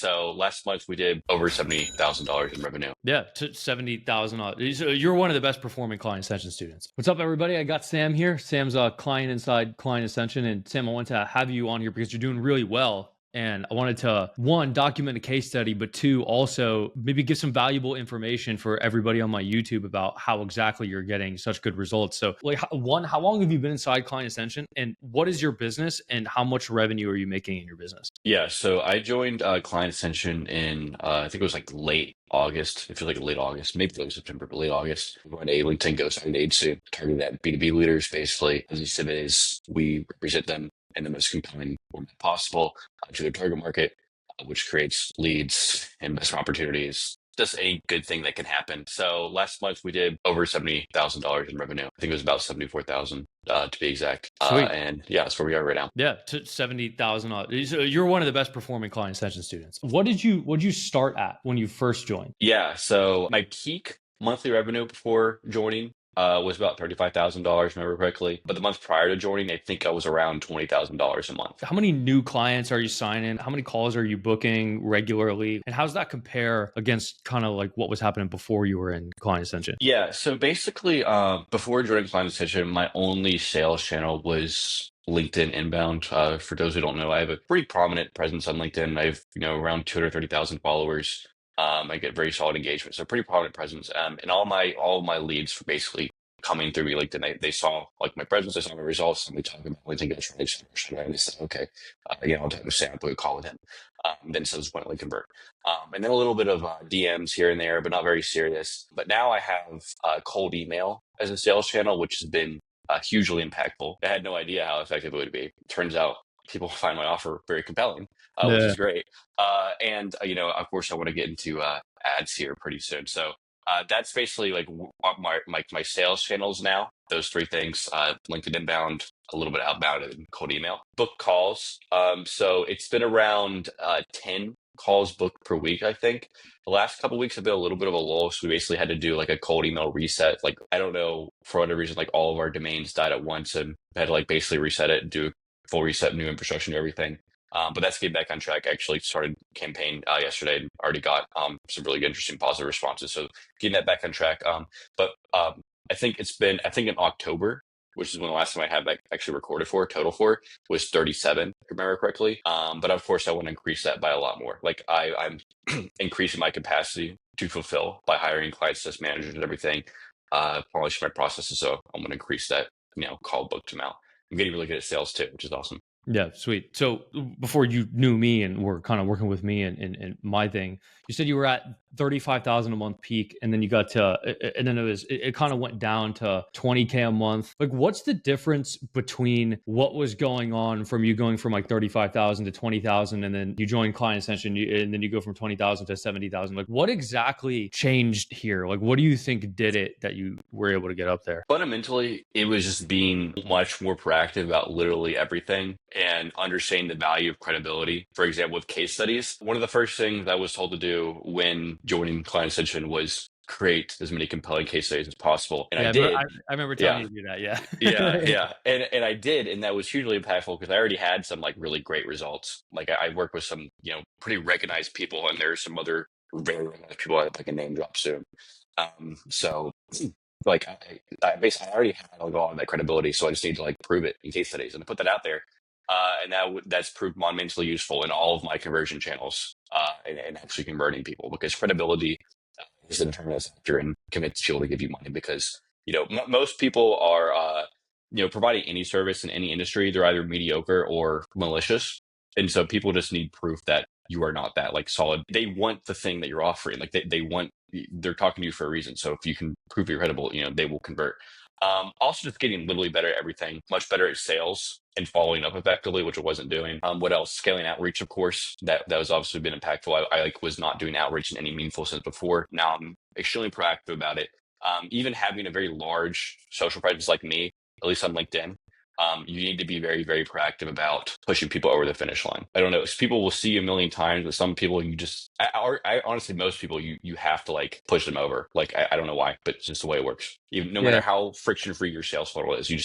So last month we did over $70,000 in revenue. Yeah, to 70,000. So you're one of the best performing Client Ascension students. What's up, everybody? I got Sam here. Sam's a client inside Client Ascension. And Sam, I want to have you on here because you're doing really well. And I wanted to, one, document a case study, but two, also maybe give some valuable information for everybody on my YouTube about how exactly you're getting such good results. So, like, one, how long have you been inside Client Ascension, and what is your business, and how much revenue are you making in your business? Yeah, so I joined Client Ascension in I think it was like late August. It feels like late August, maybe late September, but late August. I'm going to a LinkedIn Ghost agency targeted at B2B leaders. Basically, as you said, is we represent them in the most compelling format possible to their target market, which creates leads, investment opportunities, just any good thing that can happen. So last month we did over $70,000 in revenue. I think it was about 74,000 to be exact. Sweet. And yeah, that's where we are right now. Yeah, to 70,000. So you're one of the best performing Client Ascension students. What did you start at when you first joined? Yeah, so my peak monthly revenue before joining was about $35,000, remember correctly. But the month prior to joining, I think I was around $20,000 a month. How many new clients are you signing? How many calls are you booking regularly? And how does that compare against kind of like what was happening before you were in Client Ascension? Yeah, so basically, before joining Client Ascension, my only sales channel was LinkedIn inbound. For those who don't know, I have a pretty prominent presence on LinkedIn. I have, around 230,000 followers. I get very solid engagement, so pretty prominent presence. And all my leads were basically coming through me LinkedIn. They saw like my presence, they saw my results, and we talked about LinkedIn Ghost and they said, okay, I'll take a sample, call with him. Then subsequently convert. And then a little bit of DMs here and there, but not very serious. But now I have cold email as a sales channel, which has been hugely impactful. I had no idea how effective it would be. Turns out people find my offer very compelling, which is great. And of course, I want to get into ads here pretty soon. So that's basically like my sales channels now. Those three things: LinkedIn inbound, a little bit outbound, and cold email. Book calls. So it's been around 10 calls booked per week, I think. The last couple of weeks have been a little bit of a lull, so we basically had to do like a cold email reset. Like, I don't know, for whatever reason, like all of our domains died at once, and had to like basically reset it and do a full reset, new infrastructure and everything. But that's getting back on track. I actually started campaign yesterday and already got some really good, interesting, positive responses. So getting that back on track. But I think in October, which is when the last time I had actually recorded total for, was 37, if I remember correctly. But of course, I want to increase that by a lot more. Like I'm increasing my capacity to fulfill by hiring client success managers and everything, polishing my processes. So I'm going to increase that, call booked amount. I'm getting really good at sales too, which is awesome. Yeah, sweet. So before you knew me and were kind of working with me and my thing, you said you were at 35,000 a month peak, and then you got to, and then it kind of went down to 20K a month. Like, what's the difference between what was going on from you going from like 35,000 to 20,000, and then you join Client Ascension, and then you go from 20,000 to 70,000? Like, what exactly changed here? Like, what do you think did it that you were able to get up there? Fundamentally, it was just being much more proactive about literally everything and understanding the value of credibility. For example, with case studies, one of the first things I was told to do when joining Client Ascension was create as many compelling case studies as possible. And I did. I remember telling you to do that. Yeah. Yeah. And I did. And that was hugely impactful because I already had some like really great results. Like I work with some, pretty recognized people, and there's some other very recognized people I can name drop soon. So like I basically already had a lot of that credibility, so I just need to like prove it in case studies and put that out there. And that's proved monumentally useful in all of my conversion channels, and actually converting people, because credibility is the determinant factor and convince people to give you money. Because most people are providing any service in any industry, they're either mediocre or malicious, and so people just need proof that you are not that like solid. They want the thing that you're offering, like they're talking to you for a reason. So if you can prove you're credible, they will convert. Also just getting literally better at everything, much better at sales and following up effectively, which I wasn't doing. What else? Scaling outreach, of course. That was obviously been impactful. I like was not doing outreach in any meaningful sense before. Now I'm extremely proactive about it. Even having a very large social presence like me, at least on LinkedIn, you need to be very, very proactive about pushing people over the finish line. I don't know. People will see you a million times, but some people I honestly, most people you have to like push them over. Like, I don't know why, but it's just the way it works. No matter how friction free your sales funnel is, you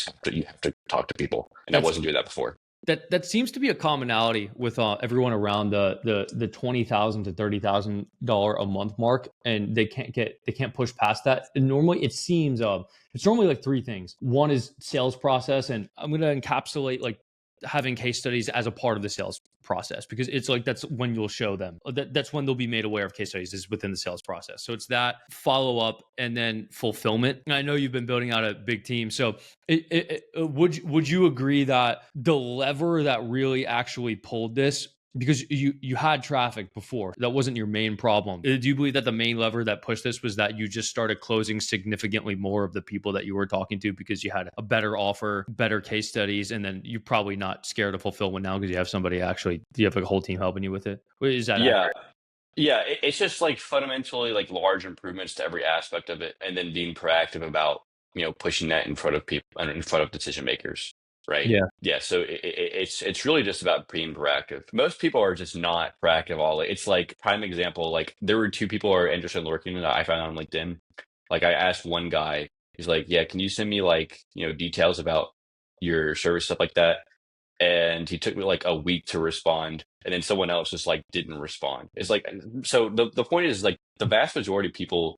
have to talk to people. And I wasn't doing that before. That seems to be a commonality with everyone around the $20,000 to $30,000 a month mark, and they can't push past that. And normally, it seems it's normally like three things. One is sales process, and I'm going to encapsulate like having case studies as a part of the sales process, because it's like that's when you'll show them that's when they'll be made aware of case studies, is within the sales process. So it's that follow up and then fulfillment. And I know you've been building out a big team, so would you agree that the lever that really actually pulled this, because you had traffic before, that wasn't your main problem? Do you believe that the main lever that pushed this was that you just started closing significantly more of the people that you were talking to because you had a better offer, better case studies, and then you're probably not scared of fulfillment now because you have somebody actually, you have like a whole team helping you with it? Is that Yeah. accurate? Yeah, it's just like fundamentally like large improvements to every aspect of it, and then being proactive about, pushing that in front of people and in front of decision makers, right? Yeah. Yeah, so it's really just about being proactive. Most people are just not proactive all. It's like prime example, like there were two people who are interested in working that I found on LinkedIn. Like I asked one guy, he's like, "Yeah, can you send me like, details about your service stuff like that?" And he took me like a week to respond, and then someone else just like didn't respond. It's like, so the point is like the vast majority of people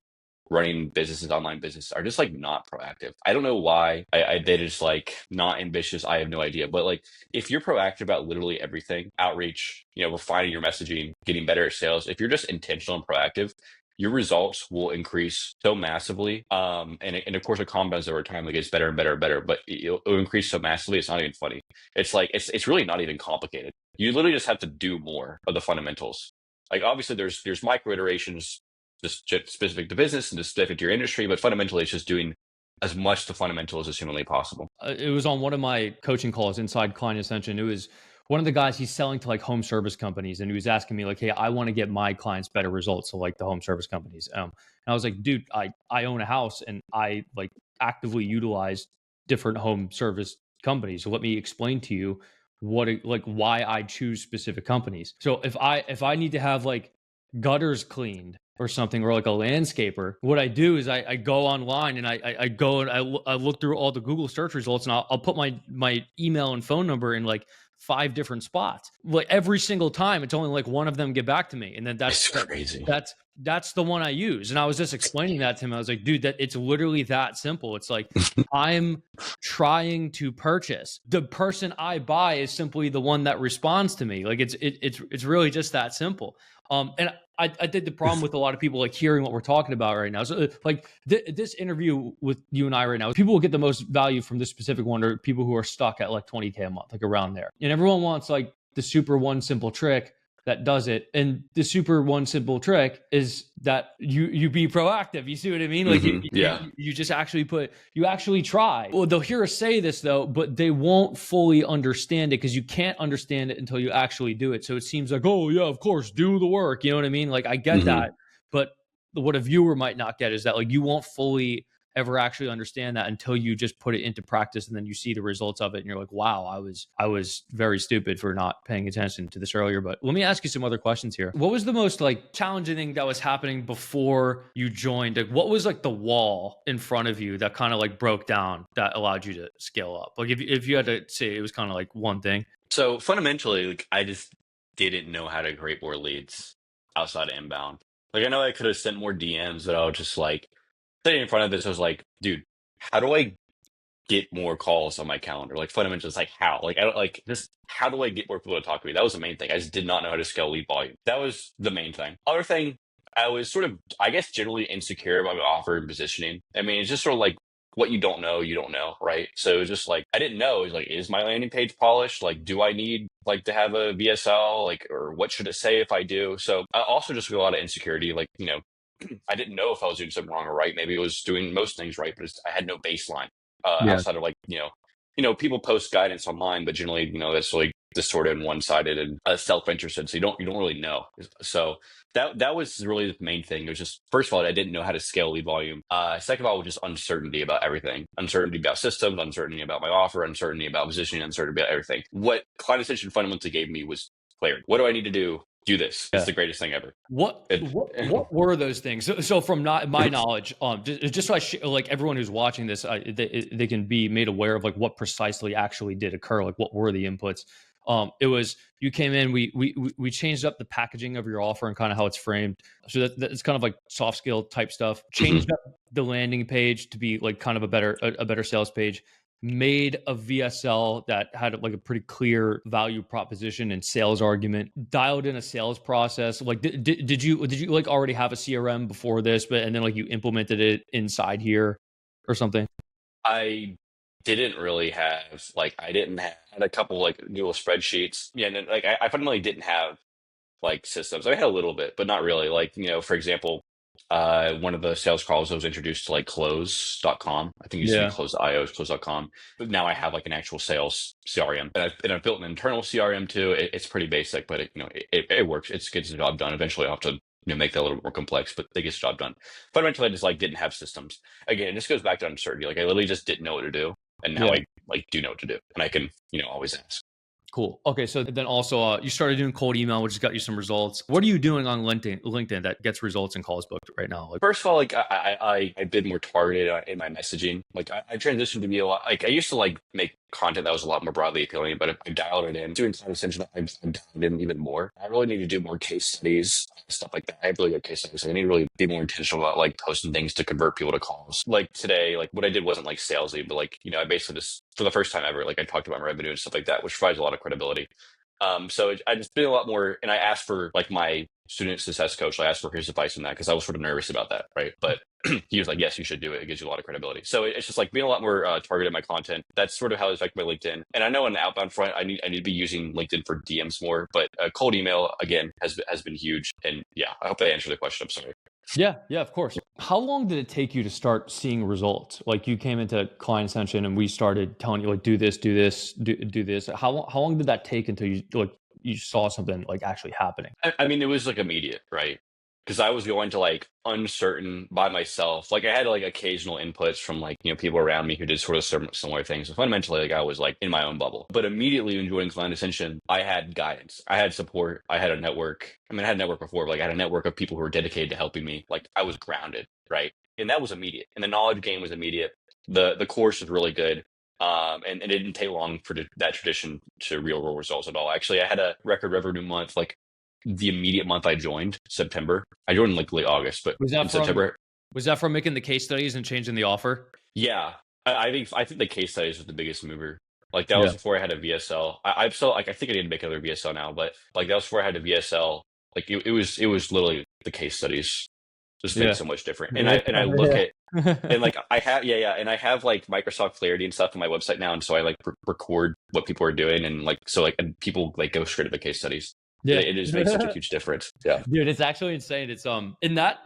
running businesses, online business, are just like not proactive. I don't know why. They just like not ambitious. I have no idea. But like if you're proactive about literally everything, outreach, refining your messaging, getting better at sales, if you're just intentional and proactive, your results will increase so massively. And of course it compounds over time, like it gets better and better and better, but it'll increase so massively it's not even funny. It's like it's really not even complicated. You literally just have to do more of the fundamentals. Like obviously there's micro iterations just specific to business and just specific to your industry, but fundamentally it's just doing as much the fundamentals as humanly possible. It was on one of my coaching calls inside Client Ascension. It was one of the guys, he's selling to like home service companies, and he was asking me like, "Hey, I want to get my clients better results." So like the home service companies. And I was like, "Dude, I own a house and I like actively utilize different home service companies. So let me explain to you like why I choose specific companies. So if I need to have like gutters cleaned or something, or like a landscaper, what I do is I go online and I go and I look through all the Google search results, and I'll put my email and phone number in like 5 different spots. Like every single time, it's only like one of them get back to me, and then It's crazy. that's the one I use. And I was just explaining that to him. I was like, dude, that it's literally that simple. It's like I'm trying to purchase. The person I buy is simply the one that responds to me. Like it's really just that simple. And I think the problem with a lot of people like hearing what we're talking about right now. So like this interview with you and I right now, people will get the most value from this specific one, or people who are stuck at like 20K a month, like around there. And everyone wants like the super one simple trick that does it. And the super one simple trick is that you be proactive. You see what I mean? Like Yeah. you just you actually try. Well, they'll hear us say this though, but they won't fully understand it, because you can't understand it until you actually do it. So it seems like, oh yeah, of course, do the work. You know what I mean? Like I get that, but what a viewer might not get is that like you won't fully ever actually understand that until you just put it into practice, and then you see the results of it and you're like, wow, I was very stupid for not paying attention to this earlier. But let me ask you some other questions here. What was the most like challenging thing that was happening before you joined? Like what was like the wall in front of you that kind of like broke down that allowed you to scale up? Like if you had to say it was kind of like one thing. So fundamentally, like I just didn't know how to create more leads outside of inbound. Like I know I could have sent more DMs, but I was just like sitting in front of this. I was like, dude, how do I get more calls on my calendar? Like fundamentally, it's like how? Like I don't like this. How do I get more people to talk to me? That was the main thing. I just did not know how to scale lead volume. That was the main thing. Other thing, I was sort of, I guess, generally insecure about my offer and positioning. I mean, it's just sort of like what you don't know, right? So it was just like I didn't know. It was like, is my landing page polished? Like, do I need like to have a VSL? Like, or what should it say if I do? So I also just feel a lot of insecurity. Like, I didn't know if I was doing something wrong or right. Maybe it was doing most things right, but I had no baseline Yeah. outside of like, people post guidance online, but generally, that's like distorted and one-sided and self-interested. So you don't really know. So that was really the main thing. It was just, first of all, I didn't know how to scale lead volume. Second of all, was just uncertainty about everything. Uncertainty about systems, uncertainty about my offer, uncertainty about positioning, uncertainty about everything. What Client Ascension fundamentally gave me was clarity. What do I need to do? Do this. It's the greatest thing ever. What were those things? So from not my knowledge, just so like everyone who's watching this, they can be made aware of like what precisely actually did occur. Like what were the inputs? It was you came in, we changed up the packaging of your offer and kind of how it's framed. So that's kind of like soft skill type stuff. Hmm. Changed up the landing page to be like kind of a better sales page. Made a VSL that had like a pretty clear value proposition and sales argument. Dialed in a sales process. Like, did you like already have a CRM before this, but and then like you implemented it inside here or something? I didn't really have like I didn't have had a couple like Google spreadsheets. Yeah, and then, like I fundamentally didn't have like systems. I had a little bit, but not really. Like, for example, one of the sales calls I was introduced to like close.com. I think it used to be Yeah. close.io, close.com. But now I have like an actual sales CRM. And I've built an internal CRM too. It's pretty basic, but it works. It gets the job done. Eventually I'll have to make that a little bit more complex, but it gets the job done. Fundamentally, I just like didn't have systems. Again, it just goes back to uncertainty. Like I literally just didn't know what to do. And now Yeah. I like do know what to do. And I can, always ask. Cool. Okay, so then also you started doing cold email, which has got you some results. What are you doing on LinkedIn that gets results and calls booked right now? Like, First of all, like I've been more targeted in my messaging. Like I transitioned to be a lot. Like I used to like make content that was a lot more broadly appealing, but I dialed it in. Doing Client Ascension, I've dialed in even more. I really need to do more case studies, stuff like that. I have really good case studies. I need to really be more intentional about like posting things to convert people to calls. Like today, like what I did wasn't like salesy, but like I basically just for the first time ever, like I talked about my revenue and stuff like that, which provides a lot of credibility. I just been a lot more, and I asked for like my student success coach. I asked for his advice on that because I was sort of nervous about that, right? But he was like, "Yes, you should do it. It gives you a lot of credibility." So it's just like being a lot more targeted in my content. That's sort of how it affected my LinkedIn. And I know on the outbound front, I need to be using LinkedIn for DMs more. But cold email again has been huge. And yeah, I hope that answered the question. I'm sorry. yeah, yeah, of course. How long did it take you to start seeing results? Like you came into Client Ascension and we started telling you like do this, do this, do this. How long did that take until you saw something like actually happening? I mean, it was like immediate, right? Because I was going to like uncertain by myself. Like I had like occasional inputs from like, people around me who did sort of similar things. So fundamentally, like I was like in my own bubble. But immediately when joining Client Ascension, I had guidance. I had support. I had a network. I mean, I had a network before, but like I had a network of people who were dedicated to helping me. Like I was grounded, right? And that was immediate. And the knowledge gain was immediate. The course was really good. And it didn't take long for that tradition to real world results at all. Actually, I had a record revenue month, like the immediate month I joined, September. I joined in like late August, but Was in that from September, was that from making the case studies and changing the offer? yeah, I think the case studies was the biggest mover. Like that Yeah. was before I had a VSL. I'm still like I think I need to make another VSL now, but like that was before I had a VSL. Like it was literally the case studies just made Yeah. it so much different. And Yeah. I look at and like I have yeah, and I have like Microsoft Clarity and stuff on my website now, and so I like record what people are doing, and like so like and people like go straight to the case studies. Yeah. It just makes such a huge difference. Yeah. Dude, it's actually insane. It's in that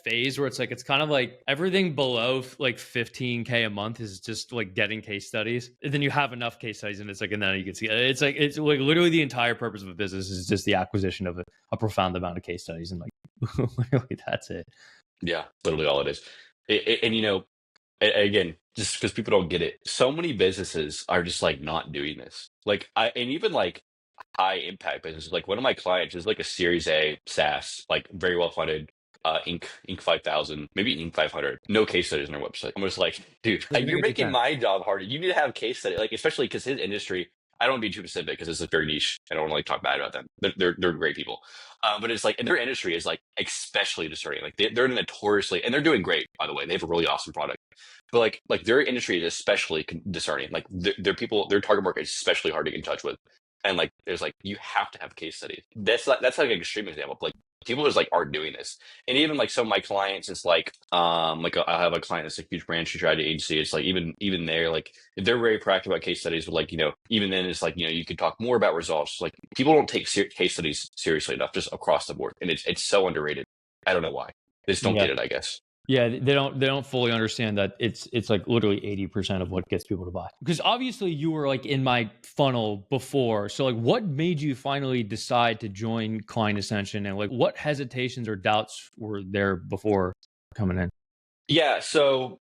phase where it's like it's kind of like everything below like 15K a month is just like getting case studies. And then you have enough case studies and it's like and then you can see it's like literally the entire purpose of a business is just the acquisition of a profound amount of case studies and like literally that's it. Yeah, literally all it is. And again, just because people don't get it, so many businesses are just like not doing this. Like and even like high impact businesses. Like one of my clients is like a Series A SaaS, like very well funded, Inc 5000, maybe Inc 500. No case studies on their website. I'm just like, dude, Doesn't make you're any making sense. my job harder. You need to have case study, like especially because his industry. I don't want to be too specific because it's a very niche. I don't want to like talk bad about them. They're great people, but it's like and their industry is like especially discerning. Like they're notoriously and they're doing great by the way. They have a really awesome product, but like their industry is especially discerning. Like their people, their target market is especially hard to get in touch with. And like, there's like, you have to have case studies. That's like an extreme example. Like people just like aren't doing this. And even like some of my clients, it's like I have a client that's a huge brand strategy agency. It's like even there, like they're very proactive about case studies. But like even then, it's like you can talk more about results. Like people don't take case studies seriously enough, just across the board, and it's so underrated. I don't know why. They just don't Yeah. get it. I guess. Yeah, they don't fully understand that it's like literally 80% of what gets people to buy. Because obviously you were like in my funnel before. So like what made you finally decide to join Client Ascension and like what hesitations or doubts were there before coming in? Yeah. So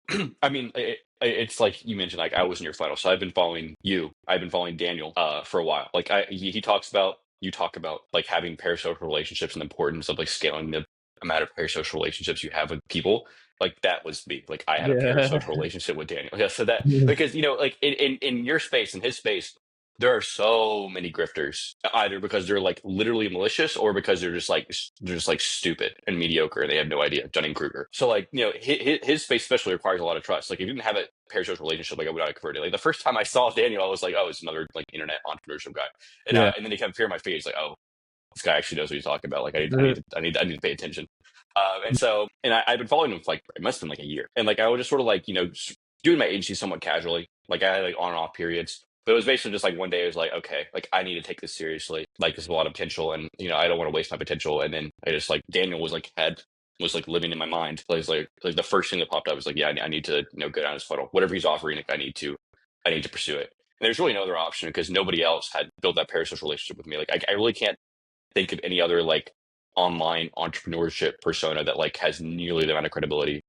I mean, it's like you mentioned. Like I was in your final, so I've been following you. I've been following Daniel for a while. Like he talks about you talk about like having parasocial relationships and the importance of like scaling the amount of parasocial relationships you have with people. Like that was me. Like I had a Yeah. parasocial relationship with Daniel. Yeah. So that because like in your space in his space. There are so many grifters, either because they're like literally malicious or because they're just like stupid and mediocre and they have no idea. Dunning-Kruger. So like, his space especially requires a lot of trust. Like if you didn't have a parasocial relationship, like I would not have converted. Like the first time I saw Daniel, I was like, oh, it's another like internet entrepreneurship guy. Yeah. And then he kept appearing on my feed. It's like, oh, this guy actually knows what he's talking about. Like I need to pay attention. I've been following him for like it must have been like a year, and like I was just sort of like doing my agency somewhat casually. Like I had like on and off periods, but it was basically just like one day I was like, okay, like I need to take this seriously. Like there's a lot of potential, and I don't want to waste my potential. And then I just like Daniel was like living in my mind. Like the first thing that popped up was like, yeah, I need to go down his funnel. Whatever he's offering, like, I need to pursue it. And there's really no other option because nobody else had built that parasocial relationship with me. Like I really can't think of any other like online entrepreneurship persona that like has nearly the amount of credibility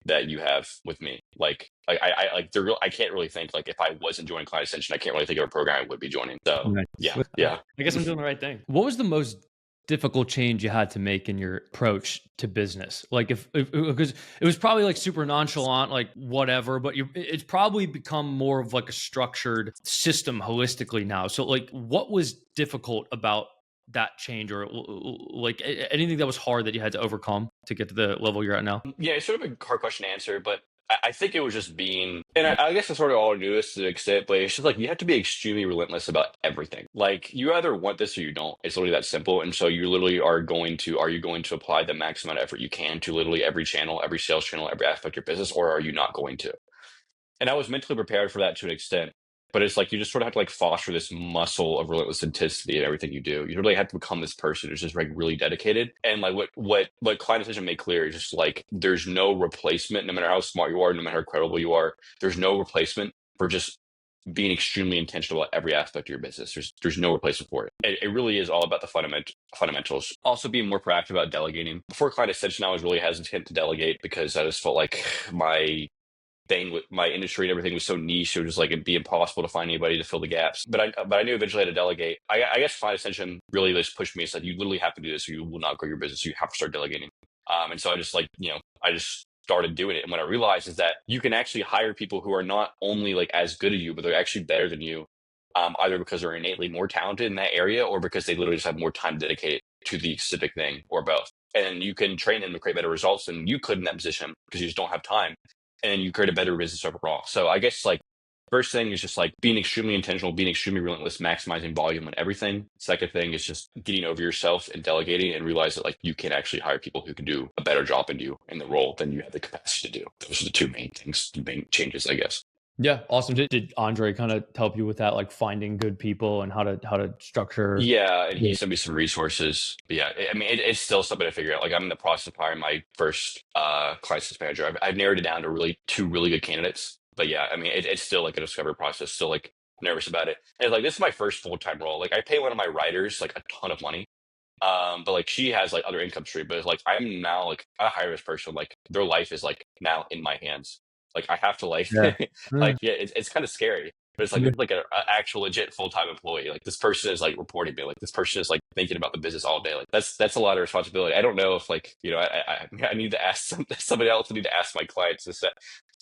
that you have with me. I can't really think like if I wasn't joining Client Ascension, I can't really think of a program I would be joining. So Nice. yeah. I guess I'm doing the right thing. What was the most difficult change you had to make in your approach to business? Like if because it was probably like super nonchalant, like whatever, but it's probably become more of like a structured system holistically now. So like what was difficult about that change, or like anything that was hard that you had to overcome to get to the level you're at now? Yeah, it's sort of a hard question to answer, but I think it was just being, and I guess I sort of all knew this to an extent, but it's just like you have to be extremely relentless about everything. Like you either want this or you don't. It's literally that simple. And so you literally are you going to apply the maximum amount of effort you can to literally every channel, every sales channel, every aspect of your business, or are you not going to? And I was mentally prepared for that to an extent. But it's like you just sort of have to like foster this muscle of relentless intensity in everything you do. You really have to become this person who's just like really dedicated. And like what Client Ascension made clear is just like there's no replacement, no matter how smart you are, no matter how credible you are, there's no replacement for just being extremely intentional about every aspect of your business. There's no replacement for it. It really is all about the fundamentals. Also being more proactive about delegating. Before Client Ascension, I was really hesitant to delegate because I just felt like my thing with my industry and everything was so niche. It was just like it'd be impossible to find anybody to fill the gaps. But I knew eventually I had to delegate. I guess Client Ascension really just pushed me. It said you literally have to do this, or you will not grow your business. You have to start delegating. And so I just I just started doing it. And what I realized is that you can actually hire people who are not only like as good as you, but they're actually better than you. Either because they're innately more talented in that area, or because they literally just have more time dedicated to the specific thing, or both. And you can train them to create better results than you could in that position because you just don't have time, and you create a better business overall. So I guess like first thing is just like being extremely intentional, being extremely relentless, maximizing volume on everything. Second thing is just getting over yourself and delegating, and realize that like you can actually hire people who can do a better job than you in the role than you have the capacity to do. Those are the two main things, the main changes, I guess. Yeah, awesome. Did Andre kind of help you with that, like finding good people and how to structure? Yeah, and he sent me some resources. But yeah, it's still something to figure out. Like I'm in the process of hiring my first client success manager. I've narrowed it down to really two really good candidates. But yeah, it's still like a discovery process. Still like nervous about it. And like this is my first full time role. Like I pay one of my writers like a ton of money. But like she has like other income stream. But it's like I'm now like I hire this person. Like their life is like now in my hands. Like I have to like Yeah. like yeah, it's kind of scary. But it's like Yeah. it's like a actual legit full time employee. Like this person is like reporting me. Like this person is like thinking about the business all day. Like that's a lot of responsibility. I don't know if like I need to ask somebody else. I need to ask my clients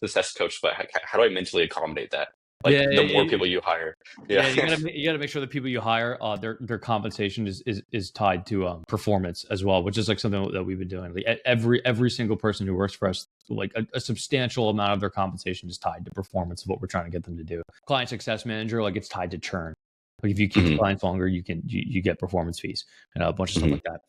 success coach. But how do I mentally accommodate that? Like Yeah, the more people you hire, yeah, yeah. you gotta make sure the people you hire, their compensation is tied to performance as well, which is like something that we've been doing. Like every single person who works for us, like a substantial amount of their compensation is tied to performance of what we're trying to get them to do. Client success manager, like it's tied to churn. Like if you keep the Mhm, clients longer, you get performance fees and a bunch of stuff mhm. like that.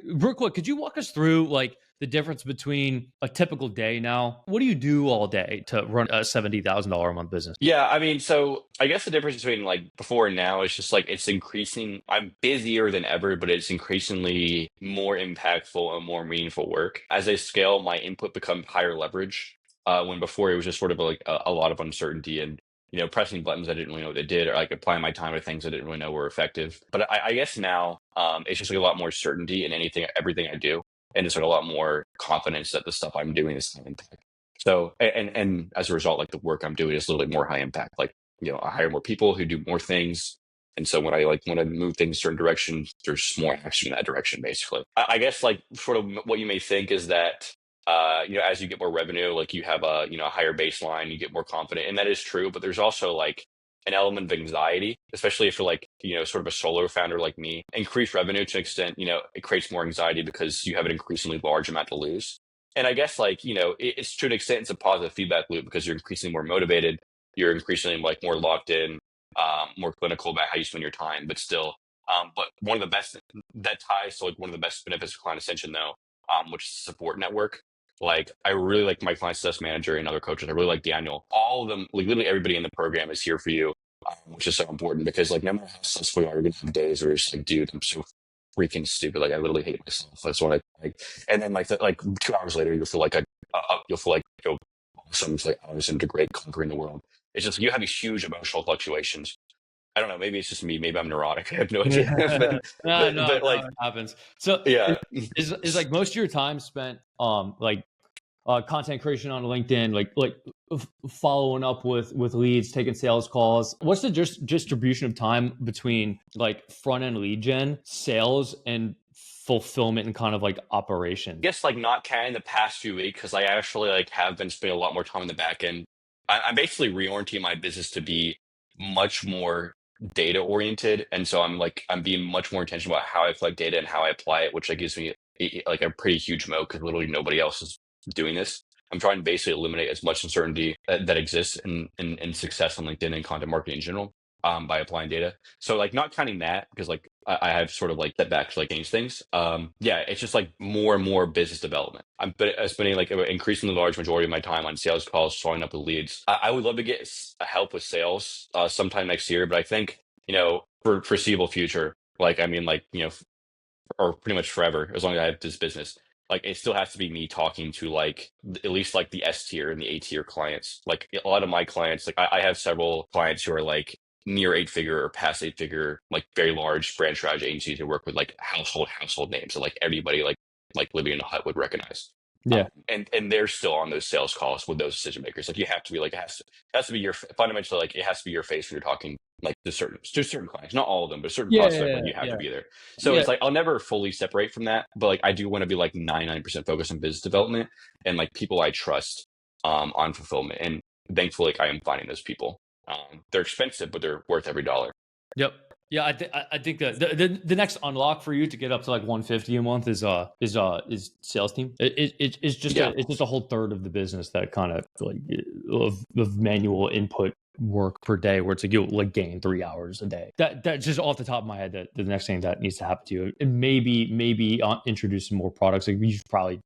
Real quick, could you walk us through like the difference between a typical day now? What do you do all day to run a $70,000 a month business? Yeah, so I guess the difference between like before and now is just like it's increasing. I'm busier than ever, but it's increasingly more impactful and more meaningful work. As I scale, my input becomes higher leverage. When before it was just sort of like a lot of uncertainty and pressing buttons I didn't really know what they did, or like applying my time to things I didn't really know were effective. But I guess now it's just like a lot more certainty in everything I do, and it's like a lot more confidence that the stuff I'm doing is having impact. So, and as a result, like the work I'm doing is a little bit more high impact. Like, I hire more people who do more things. And so when I move things a certain direction, there's more action in that direction, basically. I guess like sort of what you may think is that, as you get more revenue, like you have a higher baseline, you get more confident. And that is true. But there's also like an element of anxiety, especially if you're like, sort of a solo founder like me. Increased revenue to an extent, it creates more anxiety because you have an increasingly large amount to lose. And I guess like, it's to an extent, it's a positive feedback loop because you're increasingly more motivated. You're increasingly like more locked in, more clinical about how you spend your time, but still, but one of the best that ties to like one of the best benefits of Client Ascension though, which is support network. Like I really like my client success manager and other coaches. I really like Daniel. All of them, like literally everybody in the program is here for you, which is so important because like no matter how successful you are, you're gonna have days where it's like, dude, I'm so freaking stupid. Like I literally hate myself. That's what I like. And then like 2 hours later, you'll feel like you'll feel like awesome. It's like I was into great conquering the world. It's just you have these huge emotional fluctuations. I don't know. Maybe it's just me. Maybe I'm neurotic. I have no idea. but No, but no, but like no, it happens. So yeah. is like most of your time spent like content creation on LinkedIn, like following up with leads, taking sales calls. What's the distribution of time between like front end lead gen, sales, and fulfillment and kind of like operations? Guess like not counting the past few weeks because I actually like have been spending a lot more time in the back end. I'm basically reorienting my business to be much more data oriented, and so I'm being much more intentional about how I collect data and how I apply it, which like gives me like a pretty huge moat because literally nobody else is doing this. I'm trying to basically eliminate as much uncertainty that exists in success on LinkedIn and content marketing in general, by applying data. So like not counting that because like I have sort of like setbacks to like change things. Yeah, it's just like more and more business development. I'm spending like an increasingly large majority of my time on sales calls, following up with leads. I would love to get help with sales sometime next year, but I think for foreseeable future, like I mean like or pretty much forever, as long as I have this business. Like it still has to be me talking to like at least like the S tier and the A tier clients. Like a lot of my clients, like I have several clients who are like near 8 figure or past 8 figure, like very large brand strategy agencies who work with like household names that like everybody like living in a hut would recognize. Yeah. And they're still on those sales calls with those decision makers. Like you have to be like it has to be your fundamentally like it has to be your face when you're talking like to certain clients, not all of them, but certain Yeah, prospects, yeah, like you have to yeah, be there. So yeah. it's like I'll never fully separate from that, but like I do want to be like 99% focused on business development and like people I trust on fulfillment. And thankfully like I am finding those people. They're expensive, but they're worth every dollar. Yep. Yeah, I think that the next unlock for you to get up to like 150 a month is sales team. Yeah. It's just a whole third of the business that kind of like of manual input work per day, where it's like you'll like gain 3 hours a day. That's just off the top of my head. That the next thing that needs to happen to you, and maybe introduce some more products. Like you should probably,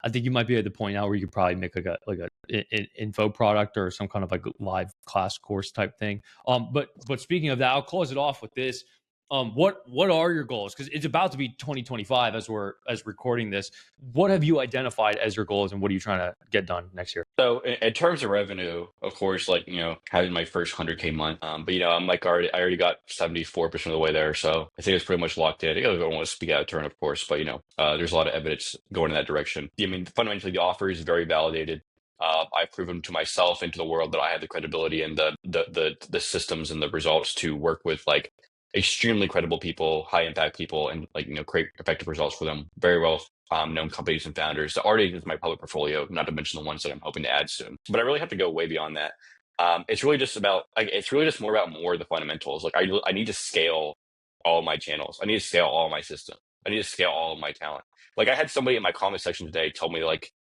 I think you might be at the point now where you could probably make like a info product or some kind of like live class course type thing. But speaking of that, I'll close it off with this. What are your goals? Because it's about to be 2025 as recording this. What have you identified as your goals, and what are you trying to get done next year? So in terms of revenue, of course, like having my first 100K month. But I'm like I already got 74% of the way there, so I think it's pretty much locked in. I don't want to speak out of turn, of course, but there's a lot of evidence going in that direction. I mean, fundamentally, the offer is very validated. I've proven to myself and to the world that I have the credibility and the systems and the results to work with like extremely credible people, high impact people, and like create effective results for them. Very well known companies and founders that already is my public portfolio, not to mention the ones that I'm hoping to add soon. But I really have to go way beyond that. It's really just about like it's really just more about more of the fundamentals. Like I need to scale all of my channels. I need to scale all of my system. I need to scale all of my talent. Like I had somebody in my comment section today tell me like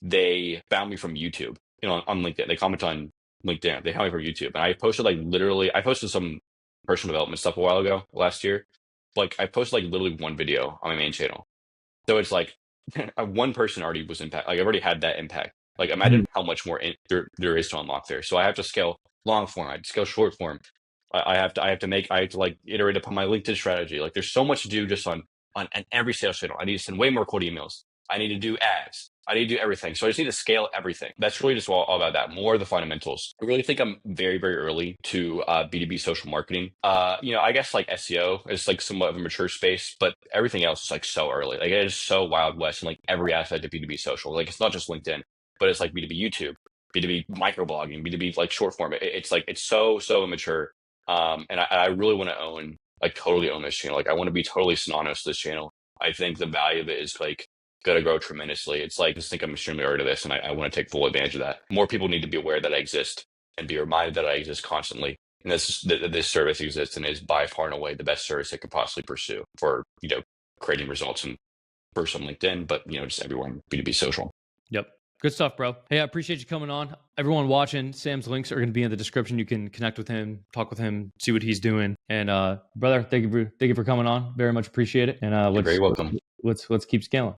they found me from YouTube, on LinkedIn. They commented on LinkedIn. They found me from YouTube, and I posted like literally. I posted some personal development stuff a while ago last year. Like I posted like literally one video on my main channel. So it's like one person already was impact. Like I've already had that impact. Like imagine how much more there is to unlock there. So I have to scale long form. I have to scale short form. I have to like iterate upon my LinkedIn strategy. Like there's so much to do just on every sales channel. I need to send way more cold emails. I need to do ads. I need to do everything. So I just need to scale everything. That's really just all about that. More of the fundamentals. I really think I'm very, very early to B2B social marketing. I guess like SEO is like somewhat of a mature space, but everything else is like so early. Like it is so wild west in like every aspect of B2B social. Like it's not just LinkedIn, but it's like B2B YouTube, B2B microblogging, B2B like short form. It's like it's so immature. And I really want to totally own this channel. Like I want to be totally synonymous with this channel. I think the value of it is like going to grow tremendously. It's like, I just think I'm extremely aware of this and I want to take full advantage of that. More people need to be aware that I exist and be reminded that I exist constantly. And this service exists and is by far and away the best service it could possibly pursue for, creating results and first on LinkedIn, but just everywhere in B2B social. Yep. Good stuff, bro. Hey, I appreciate you coming on. Everyone watching, Sam's links are going to be in the description. You can connect with him, talk with him, see what he's doing. And brother, thank you for coming on. Very much appreciate it. And You're very welcome. let's keep scaling.